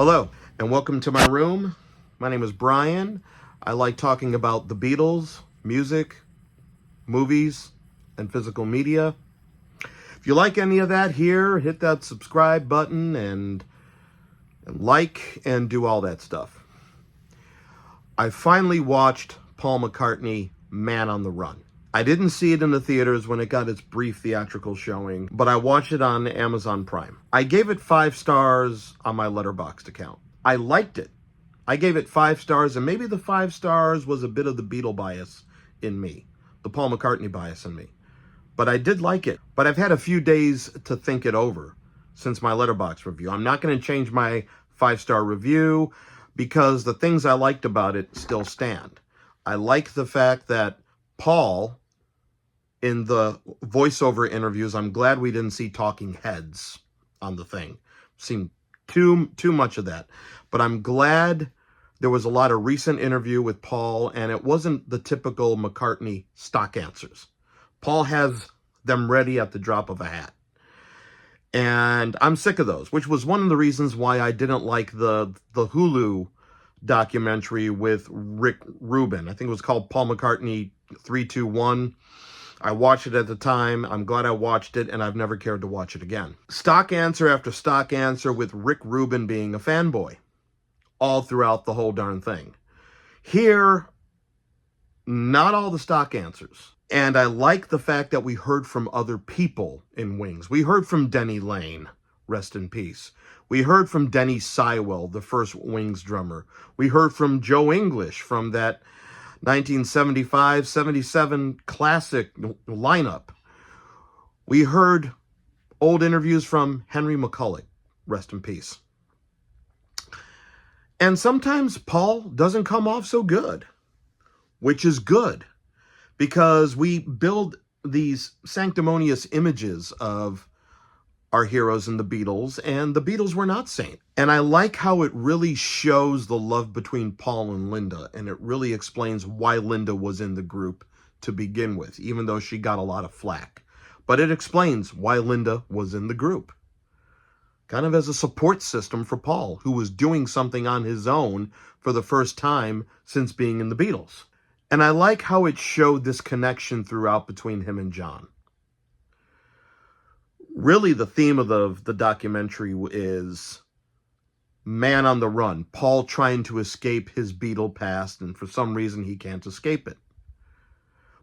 Hello, and welcome to my room. My name is Brian. I like talking about the Beatles, music, movies, and physical media. If you like any of that here, hit that subscribe button and like and do all that stuff. I finally watched Paul McCartney, Man on the Run. I didn't see it in the theaters when it got its brief theatrical showing, but I watched it on Amazon Prime. I gave it 5 stars on my Letterboxd account. I liked it. I gave it 5 stars, and maybe the 5 stars was a bit of the Beatle bias in me, the Paul McCartney bias in me. But I did like it. But I've had a few days to think it over since my Letterboxd review. I'm not going to change my 5-star review because the things I liked about it still stand. I like the fact that Paul, in the voiceover interviews, I'm glad we didn't see talking heads on the thing. Seemed too much of that. But I'm glad there was a lot of recent interview with Paul, and it wasn't the typical McCartney stock answers. Paul has them ready at the drop of a hat. And I'm sick of those, which was one of the reasons why I didn't like the Hulu documentary with Rick Rubin. I think it was called Paul McCartney 321. I watched it at the time. I'm glad I watched it, and I've never cared to watch it again. Stock answer after stock answer with Rick Rubin being a fanboy all throughout the whole darn thing. Here, not all the stock answers. And I like the fact that we heard from other people in Wings. We heard from Denny Lane, rest in peace. We heard from Denny Seiwell, the first Wings drummer. We heard from Joe English from that 1975-77 classic lineup. We heard old interviews from Henry McCulloch, rest in peace. And sometimes Paul doesn't come off so good, which is good, because we build these sanctimonious images of our heroes in the Beatles, and the Beatles were not saint. And I like how it really shows the love between Paul and Linda, and it really explains why Linda was in the group to begin with, even though she got a lot of flack. But it explains why Linda was in the group, kind of as a support system for Paul, who was doing something on his own for the first time since being in the Beatles. And I like how it showed this connection throughout between him and John. Really, the theme of the documentary is Man on the Run. Paul trying to escape his Beatle past, and for some reason he can't escape it.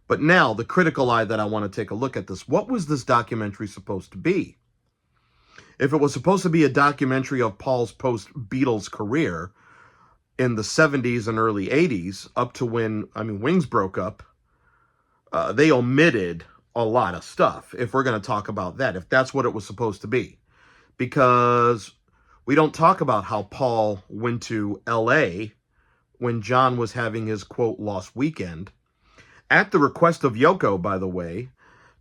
But now, the critical eye that I want to take a look at this. What was this documentary supposed to be? If it was supposed to be a documentary of Paul's post-Beatles career in the 70s and early 80s, up to when, Wings broke up, they omitted a lot of stuff, if we're going to talk about that, if that's what it was supposed to be. Because we don't talk about how Paul went to L.A. when John was having his, quote, lost weekend, at the request of Yoko, by the way,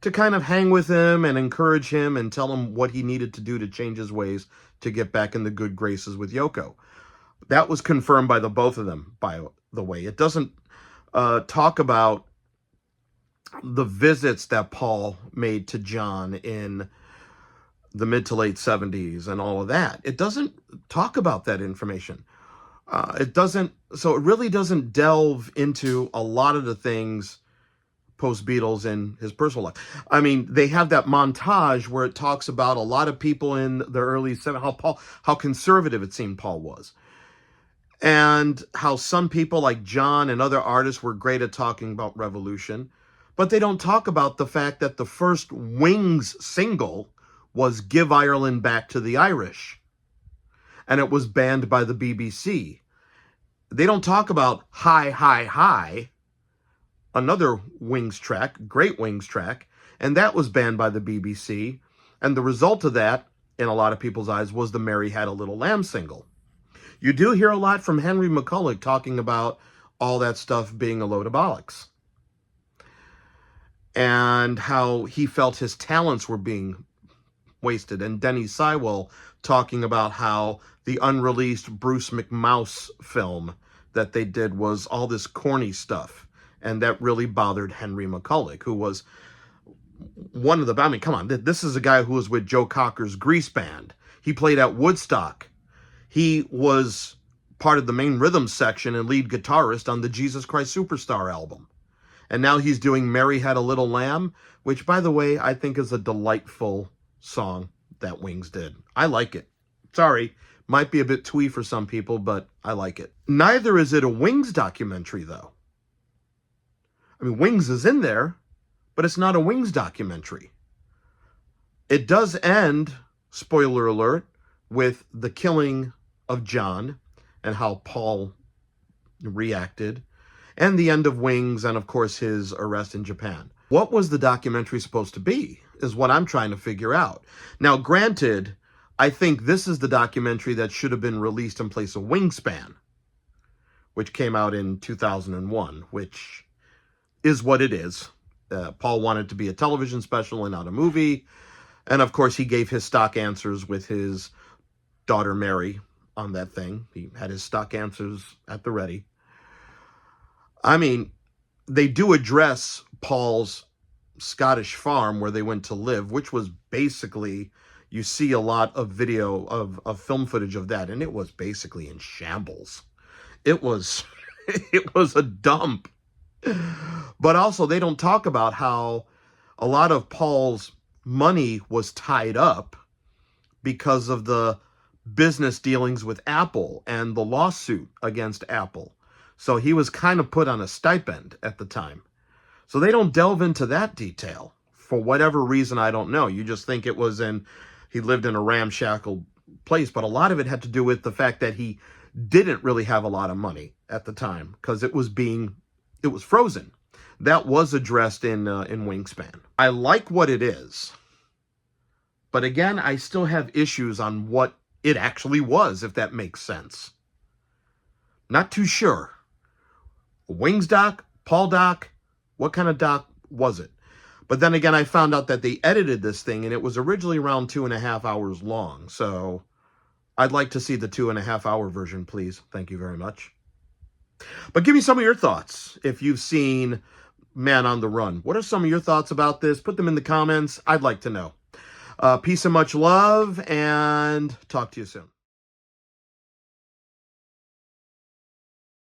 to kind of hang with him and encourage him and tell him what he needed to do to change his ways to get back in the good graces with Yoko. That was confirmed by the both of them, by the way. It doesn't talk about the visits that Paul made to John in the mid to late 70s and all of that. It doesn't talk about that information. So it really doesn't delve into a lot of the things post-Beatles in his personal life. They have that montage where it talks about a lot of people in the early 70s, how conservative it seemed Paul was. And how some people like John and other artists were great at talking about revolution. But they don't talk about the fact that the first Wings single was Give Ireland Back to the Irish. And it was banned by the BBC. They don't talk about Hi, Hi, Hi, another Wings track, great Wings track, and that was banned by the BBC. And the result of that, in a lot of people's eyes, was the Mary Had a Little Lamb single. You do hear a lot from Henry McCulloch talking about all that stuff being a load of bollocks. And how he felt his talents were being wasted. And Denny Seiwell talking about how the unreleased Bruce McMouse film that they did was all this corny stuff. And that really bothered Henry McCulloch, who was one of the... come on, this is a guy who was with Joe Cocker's Grease Band. He played at Woodstock. He was part of the main rhythm section and lead guitarist on the Jesus Christ Superstar album. And now he's doing Mary Had a Little Lamb, which, by the way, I think is a delightful song that Wings did. I like it. Sorry, might be a bit twee for some people, but I like it. Neither is it a Wings documentary, though. I mean, Wings is in there, but it's not a Wings documentary. It does end, spoiler alert, with the killing of John and how Paul reacted, and the end of Wings, and of course his arrest in Japan. What was the documentary supposed to be, is what I'm trying to figure out. Now, granted, I think this is the documentary that should have been released in place of Wingspan, which came out in 2001, which is what it is. Paul wanted to be a television special and not a movie. And of course, he gave his stock answers with his daughter Mary on that thing. He had his stock answers at the ready. I mean, they do address Paul's Scottish farm where they went to live, which was basically, you see a lot of video of film footage of that, and it was basically in shambles. It was, it was a dump. But also, they don't talk about how a lot of Paul's money was tied up because of the business dealings with Apple and the lawsuit against Apple. So he was kind of put on a stipend at the time. So they don't delve into that detail. For whatever reason, I don't know. You just think it was he lived in a ramshackle place. But a lot of it had to do with the fact that he didn't really have a lot of money at the time because it was frozen. That was addressed in Wingspan. I like what it is. But again, I still have issues on what it actually was, if that makes sense. Not too sure. Wings doc? Paul doc? What kind of doc was it? But then again, I found out that they edited this thing, and it was originally around 2.5 hours long. So I'd like to see the 2.5 hour version, please. Thank you very much. But give me some of your thoughts if you've seen Man on the Run. What are some of your thoughts about this? Put them in the comments. I'd like to know. Peace and much love, and talk to you soon.